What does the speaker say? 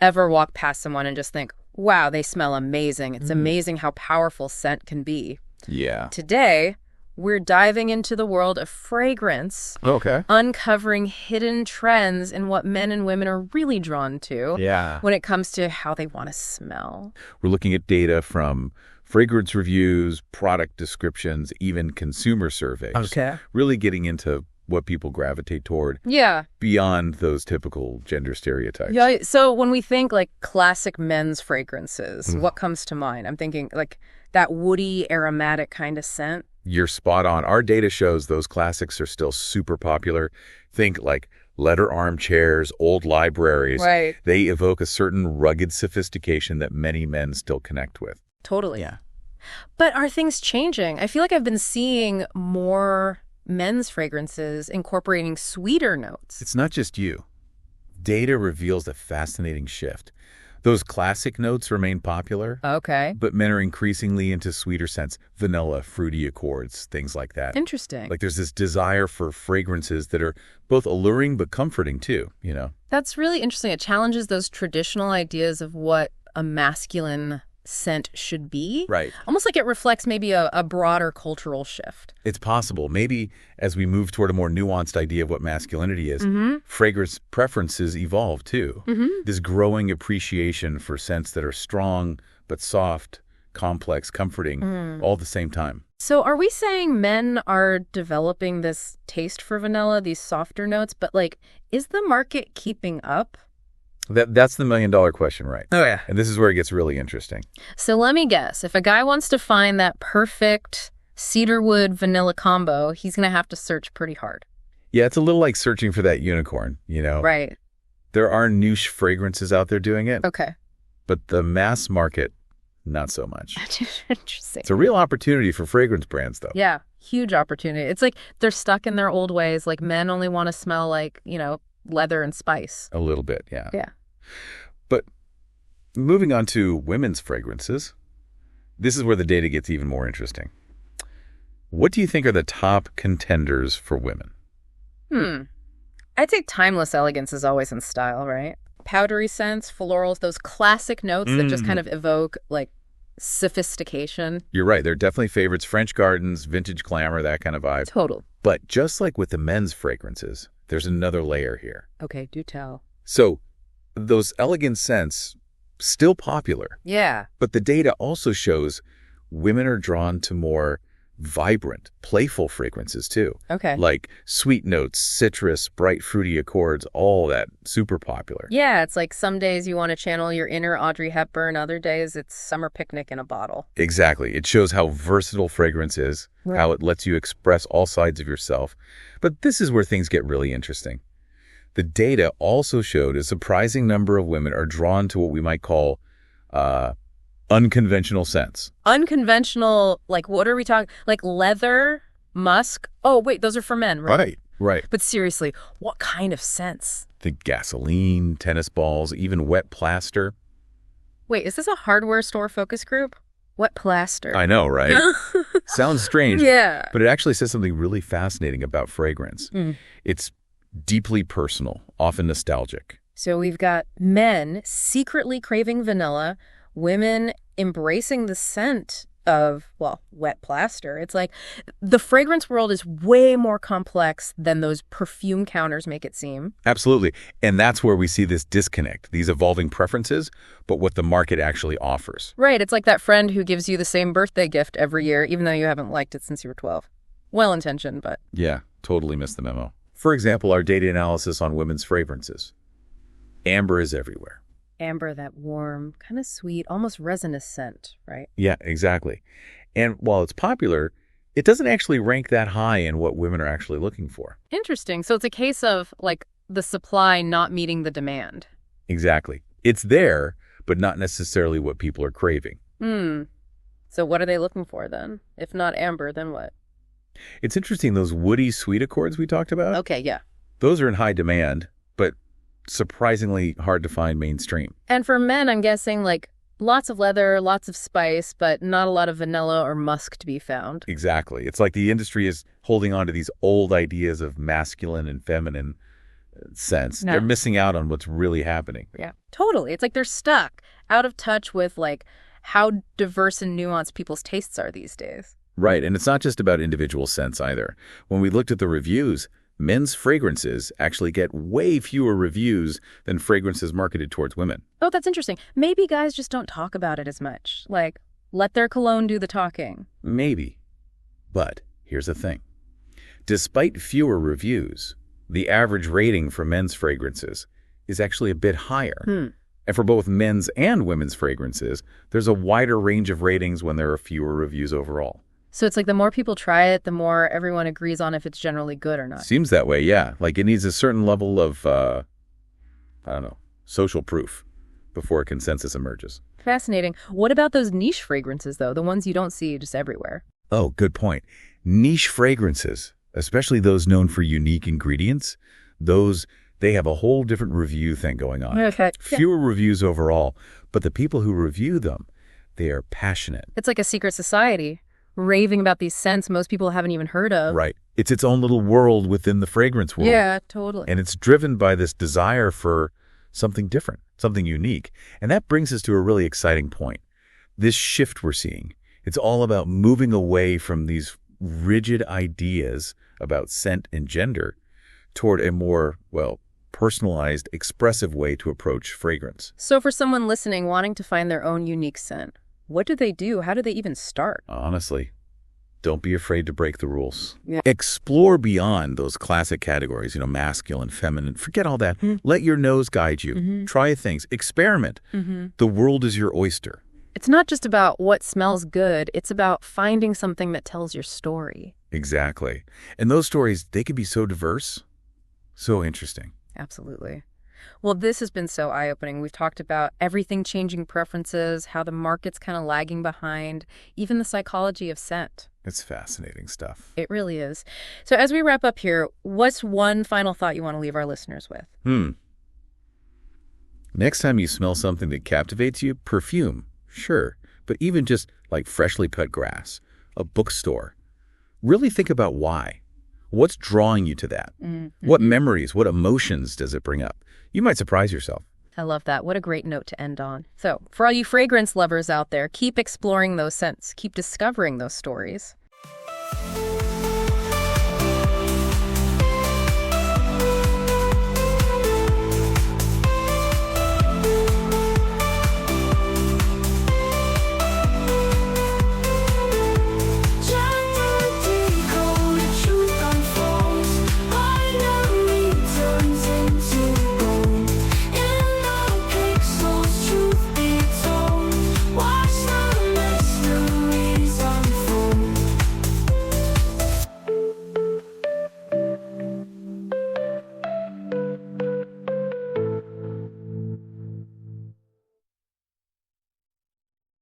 ever walk past someone and just think, wow, they smell amazing. It's amazing how powerful scent can be. Yeah. Today, we're diving into the world of fragrance, uncovering hidden trends in what men and women are really drawn to when it comes to how they want to smell. We're looking at data from fragrance reviews, product descriptions, even consumer surveys. Really getting into what people gravitate toward. Beyond those typical gender stereotypes. Yeah. So when we think like classic men's fragrances, what comes to mind? I'm thinking like that woody, aromatic kind of scent. You're spot on. Our data shows those classics are still super popular. Think like leather armchairs, old libraries. Right. They evoke a certain rugged sophistication that many men still connect with. Totally. Yeah. But are things changing? I feel like I've been seeing more men's fragrances incorporating sweeter notes. It's not just you. Data reveals a fascinating shift. Those classic notes remain popular. But men are increasingly into sweeter scents, vanilla, fruity accords, things like that. Interesting. Like there's this desire for fragrances that are both alluring but comforting too, you know? That's really interesting. It challenges those traditional ideas of what a masculine scent should be. Right. Almost like it reflects maybe a broader cultural shift. It's possible. Maybe as we move toward a more nuanced idea of what masculinity is, fragrance preferences evolve too. This growing appreciation for scents that are strong but soft, complex, comforting, all at the same time. So are we saying men are developing this taste for vanilla, these softer notes, but like, is the market keeping up? That's the million-dollar question, right? Oh, yeah. And this is where it gets really interesting. So let me guess. If a guy wants to find that perfect cedarwood vanilla combo, he's going to have to search pretty hard. Yeah, it's a little like searching for that unicorn, you know? Right. There are niche fragrances out there doing it. Okay. But the mass market, not so much. Interesting. It's a real opportunity for fragrance brands, though. Yeah, huge opportunity. It's like they're stuck in their old ways. Like men only want to smell like, you know, leather and spice. A little bit, yeah. Yeah. But moving on to women's fragrances, this is where the data gets even more interesting. What do you think are the top contenders for women? I'd say timeless elegance is always in style, right? Powdery scents, florals, those classic notes that just kind of evoke like sophistication. You're right. They're definitely favorites. French gardens, vintage glamour, that kind of vibe. Total. But just like with the men's fragrances, there's another layer here. Okay, do tell. So those elegant scents, still popular. Yeah. But the data also shows women are drawn to more vibrant, playful fragrances too. Okay. Like sweet notes, citrus, bright fruity accords, all that, super popular. Yeah, it's like some days you want to channel your inner Audrey Hepburn, other days it's summer picnic in a bottle. Exactly. It shows how versatile fragrance is, how it lets you express all sides of yourself. But this is where things get really interesting. The data also showed a surprising number of women are drawn to what we might call unconventional scents. Unconventional, like what are we talking? Like leather, musk? Oh, wait, those are for men, right? Right. But seriously, what kind of scents? Think gasoline, tennis balls, even wet plaster. Wait, is this a hardware store focus group? Wet plaster. I know, right? Sounds strange. Yeah. But it actually says something really fascinating about fragrance. It's deeply personal, often nostalgic. So we've got men secretly craving vanilla, women embracing the scent of, well, wet plaster. It's like the fragrance world is way more complex than those perfume counters make it seem. Absolutely. And that's where we see this disconnect, these evolving preferences, but what the market actually offers. Right. It's like that friend who gives you the same birthday gift every year, even though you haven't liked it since you were 12. Well-intentioned, but... Yeah, totally missed the memo. For example, our data analysis on women's fragrances. Amber is everywhere. Amber, that warm, kind of sweet, almost resinous scent, right? Yeah, exactly. And while it's popular, it doesn't actually rank that high in what women are actually looking for. Interesting. So it's a case of, like, the supply not meeting the demand. Exactly. It's there, but not necessarily what people are craving. So what are they looking for then? If not amber, then what? It's interesting, those woody sweet accords we talked about. Okay, yeah. Those are in high demand, but surprisingly hard to find mainstream. And for men, I'm guessing, like, lots of leather, lots of spice, but not a lot of vanilla or musk to be found. Exactly. It's like the industry is holding on to these old ideas of masculine and feminine sense. No. They're missing out on what's really happening. Yeah, totally. It's like they're stuck, out of touch with like how diverse and nuanced people's tastes are these days. Right, and it's not just about individual scents either. When we looked at the reviews, men's fragrances actually get way fewer reviews than fragrances marketed towards women. Oh, that's interesting. Maybe guys just don't talk about it as much. Like, let their cologne do the talking. Maybe. But here's the thing. Despite fewer reviews, the average rating for men's fragrances is actually a bit higher. And for both men's and women's fragrances, there's a wider range of ratings when there are fewer reviews overall. So it's like the more people try it, the more everyone agrees on if it's generally good or not. Seems that way, yeah. Like it needs a certain level of, social proof before a consensus emerges. Fascinating. What about those niche fragrances, though? The ones you don't see just everywhere? Oh, good point. Niche fragrances, especially those known for unique ingredients, they have a whole different review thing going on. Okay. Fewer reviews overall, but the people who review them, they are passionate. It's like a secret society, raving about these scents most people haven't even heard of. Right. It's its own little world within the fragrance world. Yeah, totally. And it's driven by this desire for something different, something unique. And that brings us to a really exciting point. This shift we're seeing, it's all about moving away from these rigid ideas about scent and gender toward a more, personalized, expressive way to approach fragrance. So for someone listening wanting to find their own unique scent, what do they do? How do they even start? Honestly, don't be afraid to break the rules. Yeah. Explore beyond those classic categories, masculine, feminine. Forget all that. Let your nose guide you. Try things. Experiment. The world is your oyster. It's not just about what smells good. It's about finding something that tells your story. Exactly. And those stories, they can be so diverse, so interesting. Absolutely. Well, this has been so eye-opening. We've talked about everything changing preferences, how the market's kind of lagging behind, even the psychology of scent. It's fascinating stuff. It really is. So as we wrap up here, what's one final thought you want to leave our listeners with? Next time you smell something that captivates you, perfume, sure. But even just like freshly cut grass, a bookstore, really think about why. What's drawing you to that? What memories, what emotions does it bring up? You might surprise yourself. I love that. What a great note to end on. So for all you fragrance lovers out there, keep exploring those scents. Keep discovering those stories.